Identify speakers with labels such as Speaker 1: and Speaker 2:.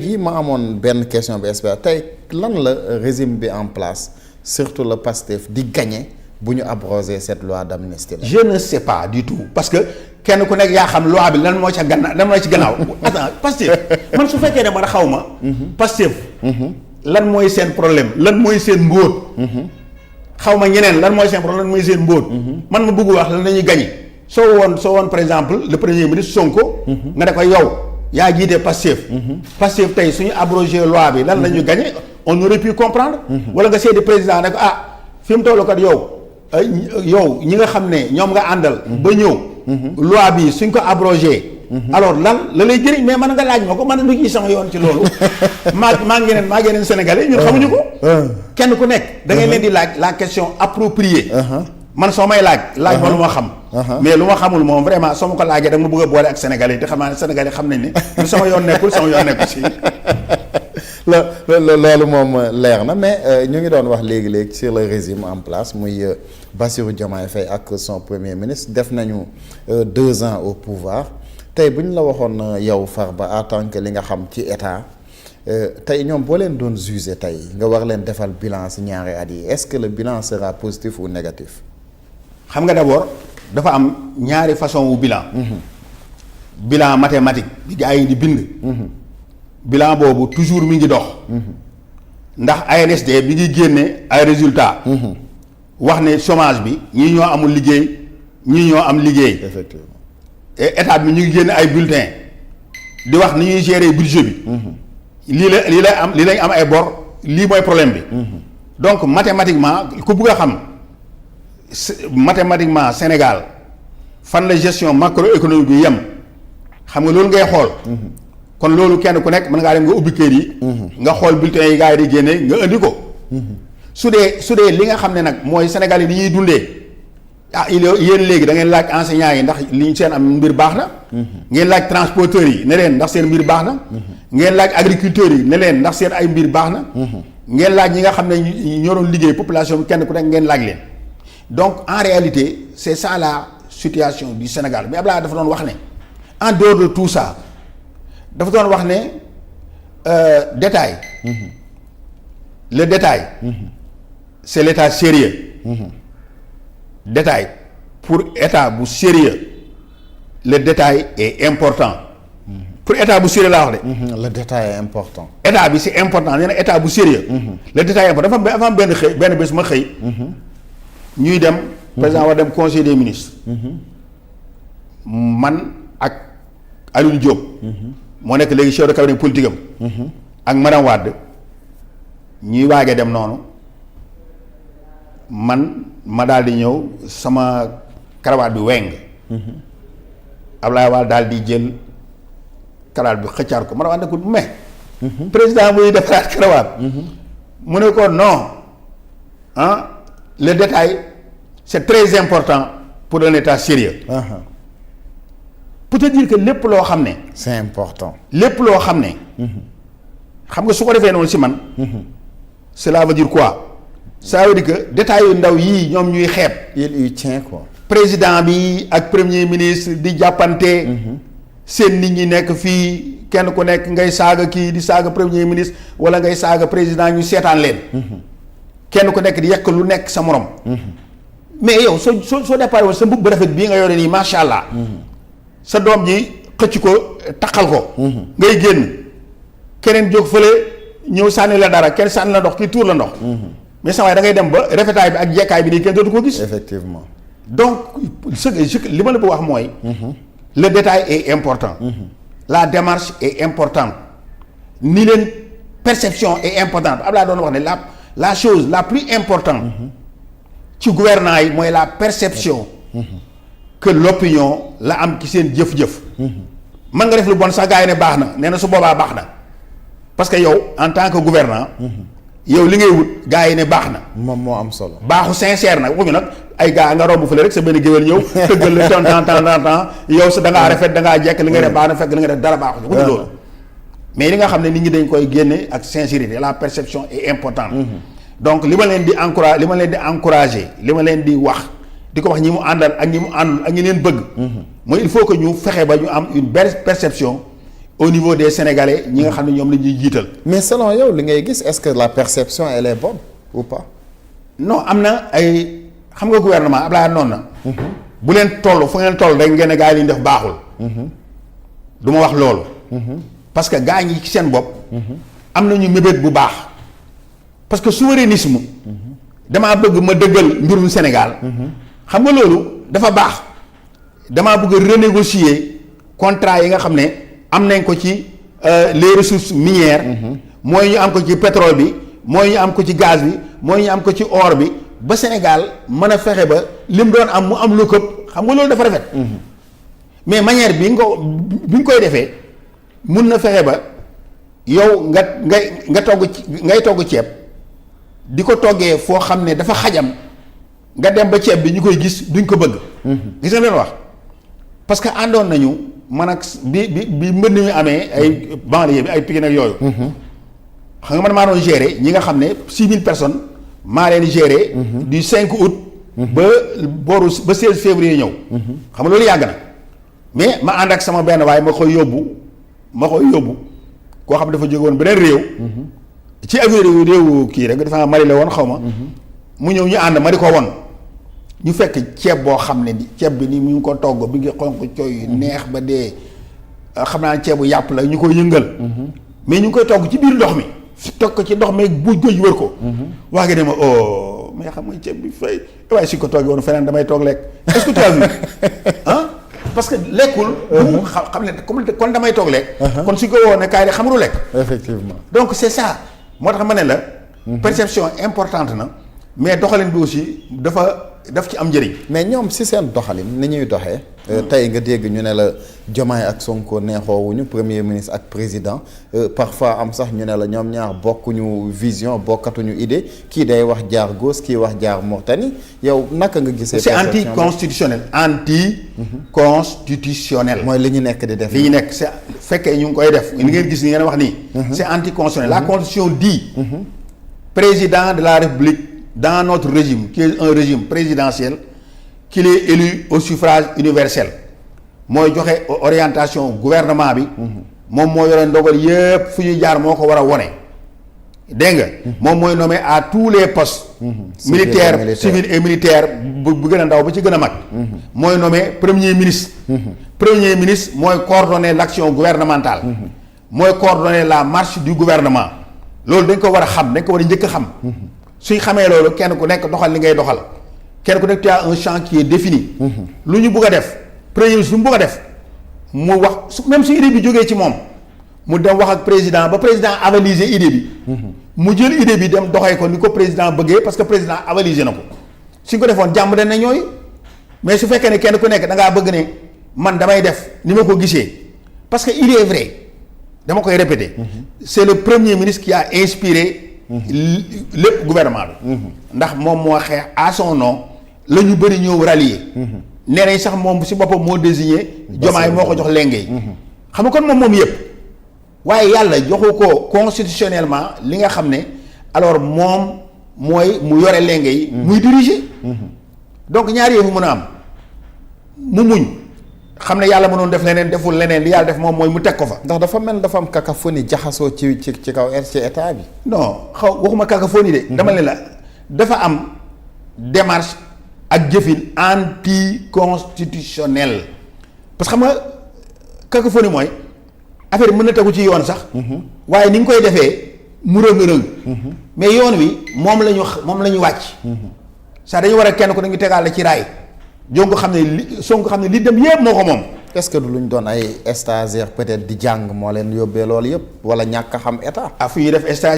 Speaker 1: yi ma amoon benn question bi espère tey lan la régime bi en place surtout le PASTEF di gagner bu ñu abroger cette loi d'amnistie là.
Speaker 2: Je ne sais pas du tout parce que kenn ku nekk yaa xam loi bi lan moo ca gannaaw lan moo ci gannaaw. attends Pastef man su fekkee ne man xaw ma. Pastef. lan mooy seen problème lan mooy seen mbóot. xaw ma ñeneen lan mooy seen problème lan mooy seen mbóot. man ma bëgg wax lan la ñuy gagner soo woon par exemple le premier ministre Sonko. nga ne ko yow yaa jiite Pastef. Pastef tey suñu abrogé loi bi lan la ñuy gagner on aurait pu comprendre. wala nga seeti président ne ko fi mu toll kat yow ñi nga xam ne ñoom nga àndal. ba ñëw. loi bi suñ ko abrogé. alors lan la lay jëriñ mais man nga laaj ma ko man du ci sama yoon ci loolu. maa ngi yeneen sénégalais ñun xamuñu ko. kenn ku nekk da ngay leen di laaj la question appropriée. man soo may laaj ma lu ma xam. mais lu ma xamul moom vraiment soo ma ko laajee da nga ma bëgg a boole ak sénégalais te xam naa ne sénégalais xam nañ ne lu sama yoon nekkul si.
Speaker 1: loolu moom leer na mais ñu ngi doon wax léegi sur le régime en place muy Bassirou Diomaye Faye ak son premier ministre def nañu 2 ans au pouvoir tey bu ñu la waxoon yow Farba en tant que li nga xam ci état tey ñoom boo leen doon juger tey nga war leen defal bilan ci ñaari at yi est-ce que le bilan sera positif ou négatif.
Speaker 2: xam nga d'abord dafa am ñaari façon wu bilan. bilan mathématique bi gaa yi di bind. bilan boobu toujours mi ngi dox. ndax ANSD bi ngi génne ay résultats. wax ne chômage bi ñii ñoo amul liggéey ñii ñoo am liggéey.
Speaker 1: effectivement
Speaker 2: et état bi ñu ngi génne ay bulletins di wax ni ñuy gérer budget bi. lii lañ am ay bor lii mooy problème bi. donc mathématiquement ku bugg a xam mathématiquement Sénégal fan la gestion macroéconomique bi yem xam nga loolu ngay xool. kon loolu kenn ku nekk mën ngaa dem nga ubbi kër yi. nga xool bulletins yi gars yi di génne nga indi ko. su dee li nga xam ne nag mooy Sénégal yi ni ñuy dundee yéen léegi da ngeen laaj enseignants yi ndax li seen am mbir baax na. ngeen laaj transporteurs yi ne leen ndax seen mbir baax na. ngeen laaj agriculteurs yi ne leen ndax seen ay mbir baax na. ngeen laaj ñi nga xam ne ñoo doon liggéey population bi kenn ku nekk ngeen laaj leen. donc en réalité c'est ça la situation du Sénégal mais Abdoulaye dafa doon wax ne en dehors de tout ça. dafa doon wax ne détail. Le détail. C'est l'état sérieux. Détail pour état bu sérieux le détail est important. pour état bu sérieux laa wax de.
Speaker 1: Le détail est important.
Speaker 2: état bi c'est important nee na état bu sérieux. Le détail est important dafa am benn bés ma xëy. ñuy dem. président war dem conseil des ministres. man ak Aliou Diop. moo nekk léegi chef de cabinet politique am. ak madame Wade ñuy waage dem noonu man ma daal di ñëw sama karawaat bi weng. Ablaye Wade daal di jël karawaat bi xëccaat ko madame Wade ne ko mais. président muy defaraat karawaat. mu ne ko non le détail c'est très important pour un état sérieux. pour te dire que lépp loo xam ne.
Speaker 1: c'est important.
Speaker 2: lépp loo xam ne. xam nga su ko defee noonu si man. cela veut dire quoi. ça veut dire que détails yu ndaw yii ñoom ñuy xeeb.
Speaker 1: il y tient quoi.
Speaker 2: président bi ak premier ministre di jàppante. seen nit ñi nekk fii kenn ku nekk ngay saaga kii di saaga premier ministre wala ngay saaga président ñu seetaan leen. kenn ku nekk di yekk lu nekk sa morom. mais yow soo départ woon sa mbubb bu rafet bii nga yore nii macha allah. sa doom ji xëcc ko taxal ko. ngay génn keneen jóg fële ñëw sànni la dara kenn sànni la ndox kii tuur la ndox. mais sa waay da ngay dem ba rafetaay bi ak jekkaay bi nii kenn dootu ko gis.
Speaker 1: effectivement.
Speaker 2: donc li ma la bëgg wax mooy. le détail est important. la démarche est importante. ni leen perception est importante Abdoulaye doon wax ne la chose la plus importante. ci gouvernants yi mooy la perception. que l'opinion la am ci seen jëf-jëf. mën nga def lu bon sax gars yi ne baax na nee na su boobaa baax na parce que yow en tant que gouvernant yow li ngay wut gars yi ne baax na.
Speaker 1: moom moo am solo.
Speaker 2: baaxu sincère nag waxuñu nag ay gars nga romb fële rek sa benn géwél ñëw tëggal la temps yow sa da ngaa rafet da ngaa jekk li nga def baax na fekk li nga def dara baaxuñu waxuñu loolu. mais li nga xam ne nit ñi dañ koy génne ak sincérité la perception est importante. donc li ma leen di encourager li ma leen di wax. di ko wax ñi mu àndal ak ñi mu àndul ak ñi leen bëgg. mooy il faut que ñu fexe ba ñu am une belle perception au niveau des Sénégalais ñi nga xam ne ñoom la ñuy jiital.
Speaker 1: mais selon yow li ngay gis est-ce que la perception elle est bonne ou pas.
Speaker 2: non am na ay xam nga gouvernement Abdoulaye noonu na. bu leen toll fu ngeen toll rek ngeen ne gars yi li ñu def baaxul. du ma wax loolu. parce que gars ñi ci seen bopp. am nañu mébét bu baax. parce que souverainisme. damaa bëgg ma dëggal mbirum Sénégal. xam nga loolu dafa baax. damaa bëgg a renégocier contrat yi nga xam ne am nañ ko ci les ressources minières. mooy ñu am ko ci pétrole bi mooy ñu am ko ci gaz bi mooy ñu am ko ci or bi ba Sénégal mën a fexe ba lim doon am mu am lu këpp xam nga loolu dafa rafet. mais manière bi nga koy defee mun na fexe ba yow nga togg ceeb di ko toggee foo xam ne dafa xajam nga dem ba ceeb bi ñu koy gis duñ ko bëgg. gis nga leen wax parce que àndoon nañu man ak bi mbënd mi amee ay banlieue bi ay Pikine ak yooyu. xam nga man maa doon gérer ñi nga xam ne 6000 personnes maa leen gérer. du 5 août. ba booru ba 16 février ñëw. xam nga loolu yàgg na mais ma ànd ak sama benn waaye ma koy yóbbu koo xam ne dafa jóge woon beneen réew. ci affaire réew kii rek dafa Mali la woon xaw ma. mu ñëw ñu ànd ma di ko won ñu fekk ceeb boo xam ne ceeb bi ni mu ngi ko togg bi ngi xonq coy neex ba dee xam naa ceebu yàpp la ñu koy yëngal. mais ñu ngi koy togg ci biir ndox mi. togg ko ci ndox mi buj gëj wër ko. wax nga ne ma oh mais xam nga ceeb bi fay waaye si ko toggee woon feneen damay toog lekk est-ce que tu as vu ah parce que lekkul. xam ne comme kon damay toog lekk. kon si ko woo ne kaay de xamul lekk.
Speaker 1: effectivement
Speaker 2: donc c'est ça moo tax ma ne la. perception importante na mais doxalin bi aussi daf ci am njëriñ.
Speaker 1: mais ñoom si seen doxalin ni ñuy doxee. tey nga dégg ñu ne la Diomaye ak Sonko neexoowuñu premier ministre ak président parfois am sax ñu ne la ñoom ñaar bokkuñu vision bokkatuñu idée kii day wax jaar gauche kii wax jaar Mauritanie yow naka nga gisee.
Speaker 2: c'est anticonstitutionnel anticonstitutionnel.
Speaker 1: mooy li ñu nekk di def.
Speaker 2: li ñu nekk c'est fekkee ñu ngi koy def. li ngeen gis ni ngeen wax nii. c'est anticonstitutionnel. La constitution dit. président de la République dans notre régime qui est un régime présidentiel. qu'il est élu au suffrage universel mooy joxe orientation gouvernement bi. moom moo yore ndogal yépp fu ñuy jaar moo ko war a wone dégg nga. moom mooy nommé à tous les postes. militaires civils et militaires bu gën a ndaw ba ci gën a mag. mooy nommé premier ministre. premier ministre mooy coordonner l'action gouvernementale. mooy coordonner la marche du gouvernement. loolu dañ ko war a xam dañ ko war a njëkk a xam. suñ xamee loolu kenn ku nekk doxal li ngay doxal. kenn ku nekk tu as un champ qui est défini. lu ñu bugg a def premier ministre lu mu bugg a def mu wax même su idée bi jógee ci moom mu dem wax ak président ba président avaliser idée bi. mu jël idée bi dem doxee ko ni ko président bëggee parce que président avaliser na ko suñ ko defoon jàmm dañ na ñooy mais su fekkee ne kenn ku nekk da ngaa bëgg ne man damay def ni ma ko gisee parce que il est vrai dama koy répéter. c'est le premier ministre qui a inspiré. lépp gouvernement bi. ndax moom moo xeex à son nom. la ñu bëri ñëw rallier. nee nañ sax moom si boppam moo désigné. Diomaye moo ko jox lenge. xam nga kon moom yëpp. waaye yàlla joxu ko constitutionnellement li nga xam ne alors moom mooy mu yore lenge yi. muy diriger. donc ñaari yëfu mën a am mu muñ xam ne yàlla mënoon def leneen deful leneen li yàlla def moom mooy mu teg ko fa.
Speaker 1: ndax dafa mel dafa am cacophonie jaxasoo ci kaw ci état bi.
Speaker 2: non waxuma cacophonie de. dama ne la dafa am démarche. ak jëfin anticonstitutionnel parce que xam nga cacophonie mooy affaire mën na tegu ci yoon sax. waaye ni nga koy defee mu rëng-rëng. mais yoon wi moom la ñu wàcc. ça dañu war a kenn ko dañu tegaale ci raay. jonko xam ne Sonko xam ne li dem yëpp moo ko moom.
Speaker 1: est-ce que du lu ñu doon ay stagiaires peut-être di jàng moo leen yóbbee loolu yëpp wala ñàkk a xam état.
Speaker 2: fu ñuy def stage.